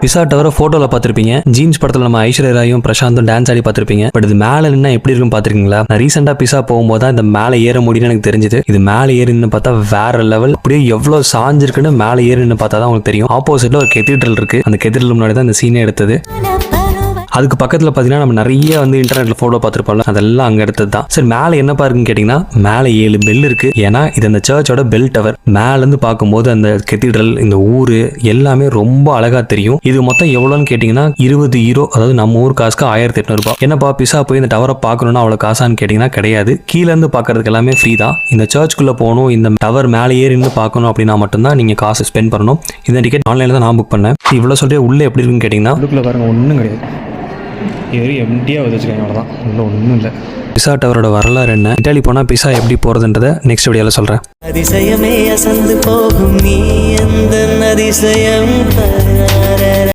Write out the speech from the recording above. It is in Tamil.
பிசா டவரை போட்டோல பார்த்திருப்பீங்க, ஜீன்ஸ் படத்துல நம்ம ஐஸ்வர்யா ராயும் பிரசாந்தும் டான்ஸ் ஆடி பார்த்திருப்பீங்க. பட் இது மேல நின்னா எப்படி இருக்கும் பாத்திருக்கீங்களா? நான் ரீசெண்டா பிசா போகும்போது தான் இந்த மேல ஏற முடியும்னு எனக்கு தெரிஞ்சது. இது மேல ஏறின்னு பார்த்தா வேற லெவல். அப்படியே எவ்வளவு சாஞ்சிருக்குன்னு மேல ஏறின்னு பார்த்தா தான் உங்களுக்கு தெரியும். ஆப்போசிட்ல ஒரு கெத்தீட்ரல் இருக்கு. அந்த கெத்தீட்ரல் முன்னாடி தான் இந்த சீனே எடுத்தது. அதுக்கு பக்கத்தில் பார்த்தீங்கன்னா நம்ம நிறைய வந்து இன்டர்நெட்டில் ஃபோட்டோ பார்த்துருப்போம்ல, அதெல்லாம் அங்கே எடுத்தது தான். சரி, மேலே என்ன பாருக்குன்னு கேட்டிங்கன்னா, மேலே 7 பெல் இருக்குது. ஏன்னா இது அந்த சர்ச்சோட பெல் டவர். மேலேருந்து பார்க்கும்போது அந்த கெத்தீட்ரல், இந்த ஊர் எல்லாமே ரொம்ப அழகாக தெரியும். இது மொத்தம் எவ்வளோன்னு கேட்டிங்கன்னா 20 யூரோ, அதாவது நம்ம ஊர் காசுக்கு 1800 ரூபாய். என்னப்பா பிசா போய் இந்த டவரை பார்க்கணுன்னா அவ்வளோ காசான்னு கேட்டிங்கன்னா கிடையாது. கீழேருந்து பார்க்கறதுக்கு எல்லாமே ஃப்ரீ தான். இந்த சர்ச்சுக்குள்ளே போகணும், இந்த டவர் மேலே ஏறிந்து பார்க்கணும் அப்படின்னா மட்டும்தான் நீங்கள் காசு ஸ்பெண்ட் பண்ணணும். இந்த டிக்கெட் ஆன்லைனில் தான் நான் புக் பண்ணேன். இவ்வளோ சொல்லிட்டு உள்ளே எப்படி இருக்குன்னு கேட்டிங்கன்னா, உள்ளுக்குள்ளே பாருங்கள் ஒன்றும் கிடையாது. இது எம்டியாக வச்சுருக்காங்க, அவ்வளோதான், இன்னும் ஒன்றும் இல்லை. பிசா டவரோட வரலாறு என்ன, இட்டாலி போனால் பிசா எப்படி போகிறதுன்றதை நெக்ஸ்ட் வீடியோவில் சொல்கிறேன். அதிசயமே அசந்து போகும் நீ எந்த அதிசயம்.